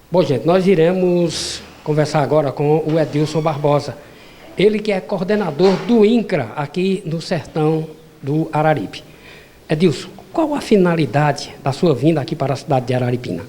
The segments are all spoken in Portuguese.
Bom, gente, nós iremos conversar agora com o Edilson Barbosa. Ele que é coordenador do INCRA aqui no sertão do Araripe. Edilson, qual a finalidade da sua vinda aqui para a cidade de Araripina?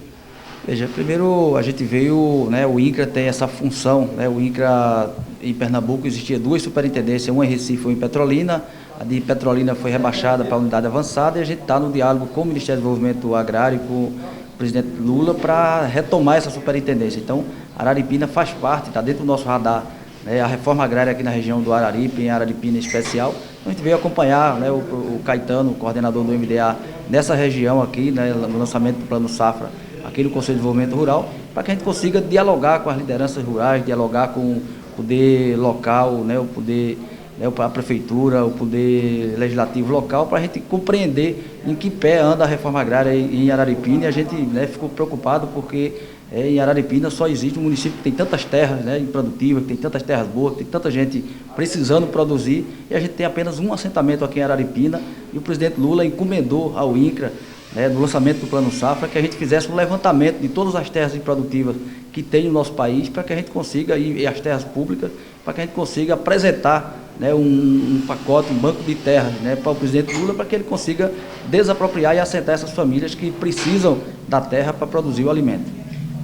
Veja, primeiro a gente veio, né, o INCRA tem essa função, né, o INCRA em Pernambuco existia duas superintendências, uma em Recife e uma em Petrolina. A de Petrolina foi rebaixada para a unidade avançada e a gente está no diálogo com o Ministério do Desenvolvimento Agrário, com o presidente Lula, para retomar essa superintendência. Então, Araripina faz parte, está dentro do nosso radar, né, a reforma agrária aqui na região do Araripe, em Araripina em especial. Então, a gente veio acompanhar, né, o Caetano, o coordenador do MDA, nessa região aqui, né, no lançamento do Plano Safra, aqui no Conselho de Desenvolvimento Rural, para que a gente consiga dialogar com as lideranças rurais, dialogar com o poder local, né, o poder, né, a prefeitura, o poder legislativo local, para a gente compreender em que pé anda a reforma agrária em Araripina. E a gente, né, ficou preocupado porque em Araripina só existe um município que tem tantas terras, né, improdutivas, que tem tantas terras boas, que tem tanta gente precisando produzir, e a gente tem apenas um assentamento aqui em Araripina, e o presidente Lula encomendou ao INCRA, né, no lançamento do Plano Safra, que a gente fizesse um levantamento de todas as terras improdutivas que tem no nosso país, para que a gente consiga, e as terras públicas, para que a gente consiga apresentar, né, um pacote, um banco de terras, né, para o presidente Lula, para que ele consiga desapropriar e assentar essas famílias que precisam da terra para produzir o alimento.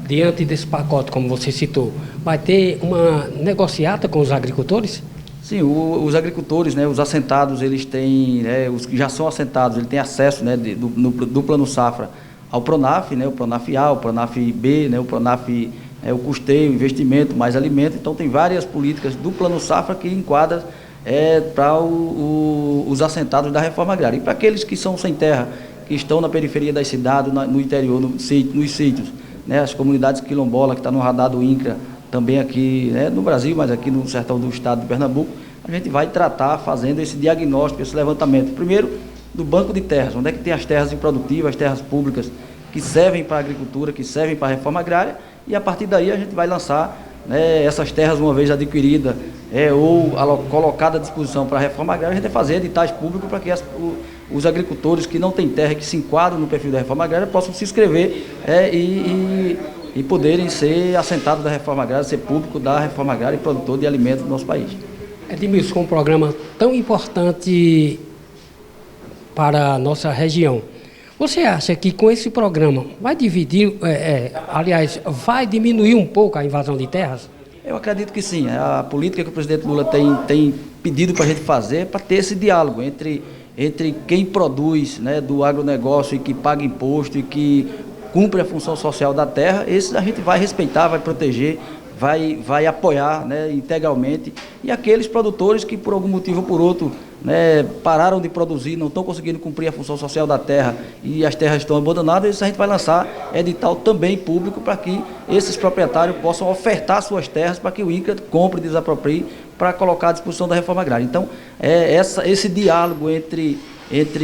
Diante desse pacote, como você citou, vai ter uma negociata com os agricultores? Sim, os agricultores, né, os assentados, eles têm, né, os que já são assentados, eles têm acesso, né, do Plano Safra ao PRONAF, né, o PRONAF A, o PRONAF B, né, o PRONAF, o custeio, investimento, mais alimento. Então, tem várias políticas do Plano Safra que enquadram para os assentados da reforma agrária. E para aqueles que são sem terra, que estão na periferia das cidades, no interior, nos sítios, né, as comunidades quilombolas que estão no radar do INCRA, também aqui, né, no Brasil, mas aqui no sertão do estado de Pernambuco, a gente vai tratar fazendo esse diagnóstico, esse levantamento. Primeiro, do banco de terras, onde é que tem as terras improdutivas, as terras públicas que servem para a agricultura, que servem para a reforma agrária, e a partir daí a gente vai lançar, né, essas terras, uma vez adquiridas ou colocadas à disposição para a reforma agrária, a gente vai fazer editais públicos para que os agricultores que não têm terra, que se enquadram no perfil da reforma agrária, possam se inscrever e poderem ser assentados da reforma agrária, ser público da reforma agrária e produtor de alimentos do nosso país. Edmilson, com um programa tão importante para a nossa região, você acha que com esse programa vai dividir, vai diminuir um pouco a invasão de terras? Eu acredito que sim. A política que o presidente Lula tem pedido para a gente fazer é para ter esse diálogo entre quem produz, né, do agronegócio e que paga imposto e que cumpre a função social da terra. Esses a gente vai respeitar, vai proteger, vai apoiar, né, integralmente. E aqueles produtores que por algum motivo ou por outro, né, pararam de produzir, não estão conseguindo cumprir a função social da terra e as terras estão abandonadas, isso a gente vai lançar edital também público para que esses proprietários possam ofertar suas terras para que o INCRA compre e desaproprie para colocar à disposição da reforma agrária. Então, esse diálogo entre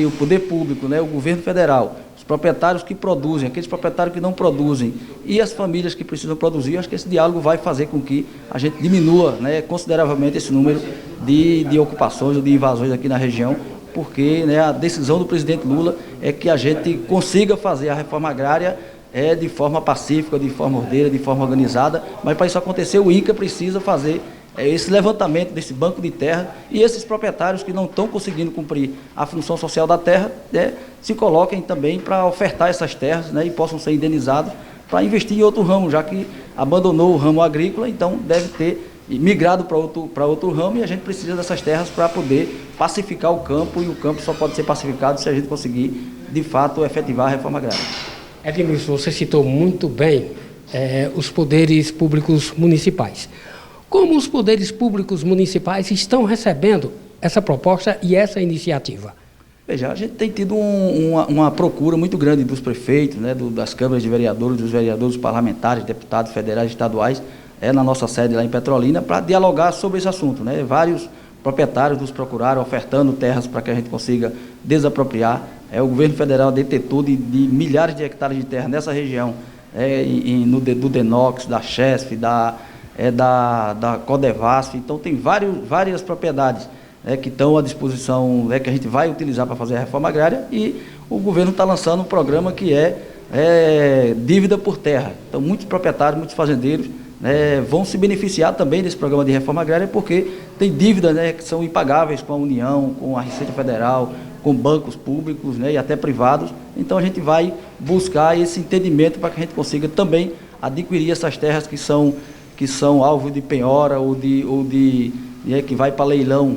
o poder público, né, o governo federal, os proprietários que produzem, aqueles proprietários que não produzem e as famílias que precisam produzir, acho que esse diálogo vai fazer com que a gente diminua, né, consideravelmente esse número de ocupações ou de invasões aqui na região, porque, né, a decisão do presidente Lula é que a gente consiga fazer a reforma agrária de forma pacífica, de forma ordeira, de forma organizada, mas para isso acontecer o INCRA precisa fazer esse levantamento desse banco de terra e esses proprietários que não estão conseguindo cumprir a função social da terra, né, se coloquem também para ofertar essas terras, né, e possam ser indenizados para investir em outro ramo, já que abandonou o ramo agrícola, então deve ter migrado para outro ramo e a gente precisa dessas terras para poder pacificar o campo, e o campo só pode ser pacificado se a gente conseguir, de fato, efetivar a reforma agrária. Edmilson, você citou muito bem os poderes públicos municipais. Como os poderes públicos municipais estão recebendo essa proposta e essa iniciativa? Veja, a gente tem tido uma procura muito grande dos prefeitos, né, das câmaras de vereadores, dos vereadores, dos parlamentares, deputados federais e estaduais, na nossa sede lá em Petrolina, para dialogar sobre esse assunto, né? Vários proprietários nos procuraram ofertando terras para que a gente consiga desapropriar. O governo federal detetou de milhares de hectares de terra nessa região, do DENOX, da CHESF, da Codevasf. Então tem várias propriedades que estão à disposição, que a gente vai utilizar para fazer a reforma agrária, e o governo está lançando um programa que dívida por terra. Então, muitos proprietários, muitos fazendeiros vão se beneficiar também desse programa de reforma agrária, porque tem dívidas que são impagáveis com a União, com a Receita Federal, com bancos públicos e até privados. Então, a gente vai buscar esse entendimento para que a gente consiga também adquirir essas terras que são alvo de penhora ou que vai para leilão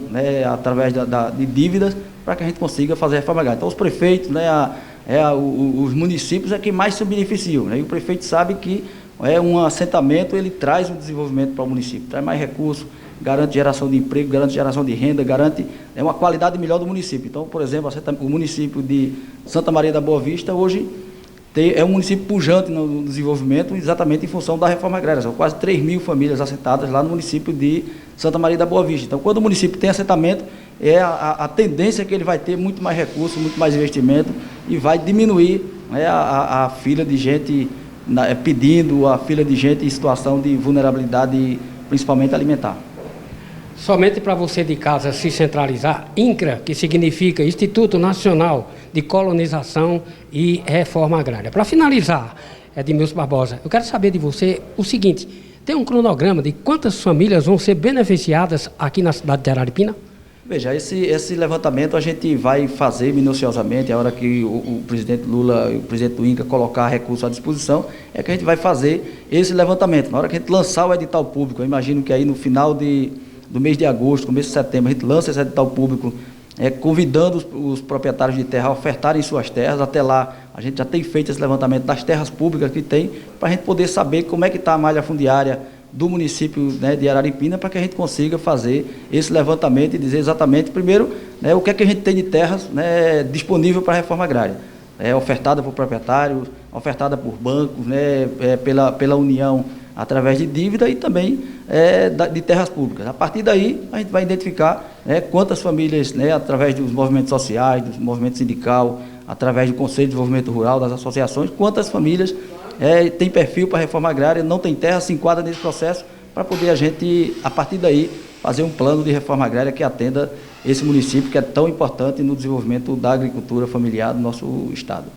através de dívidas, para que a gente consiga fazer a reforma agrária. Então, os prefeitos, os municípios é que mais se beneficiam. E o prefeito sabe que um assentamento ele traz um desenvolvimento para o município, traz mais recursos, garante geração de emprego, garante geração de renda, garante uma qualidade melhor do município. Então, por exemplo, o município de Santa Maria da Boa Vista hoje é um município pujante no desenvolvimento, exatamente em função da reforma agrária. São quase 3.000 famílias assentadas lá no município de Santa Maria da Boa Vista. Então, quando o município tem assentamento, a tendência que ele vai ter muito mais recursos, muito mais investimento e vai diminuir a fila de gente pedindo, a fila de gente em situação de vulnerabilidade, principalmente alimentar. Somente para você de casa se centralizar, INCRA, que significa Instituto Nacional de Colonização e Reforma Agrária. Para finalizar, Edmilson Barbosa, eu quero saber de você o seguinte: tem um cronograma de quantas famílias vão ser beneficiadas aqui na cidade de Araripina? Veja, esse levantamento a gente vai fazer minuciosamente, a hora que o presidente Lula e o presidente do INCRA colocar recurso à disposição, é que a gente vai fazer esse levantamento. Na hora que a gente lançar o edital público, eu imagino que aí no final do mês de agosto, começo de setembro, a gente lança esse edital público, convidando os proprietários de terra a ofertarem suas terras. Até lá, a gente já tem feito esse levantamento das terras públicas que tem, para a gente poder saber como é que está a malha fundiária do município de Araripina, para que a gente consiga fazer esse levantamento e dizer exatamente, primeiro, o que é que a gente tem de terras disponível para a reforma agrária. Ofertada por proprietários, ofertada por bancos, pela União, através de dívida e também de terras públicas. A partir daí, a gente vai identificar quantas famílias, através dos movimentos sociais, do movimento sindical, através do Conselho de Desenvolvimento Rural, das associações, quantas famílias tem perfil para a reforma agrária, não tem terra, se enquadra nesse processo, para poder a gente, a partir daí, fazer um plano de reforma agrária que atenda esse município que é tão importante no desenvolvimento da agricultura familiar do nosso estado.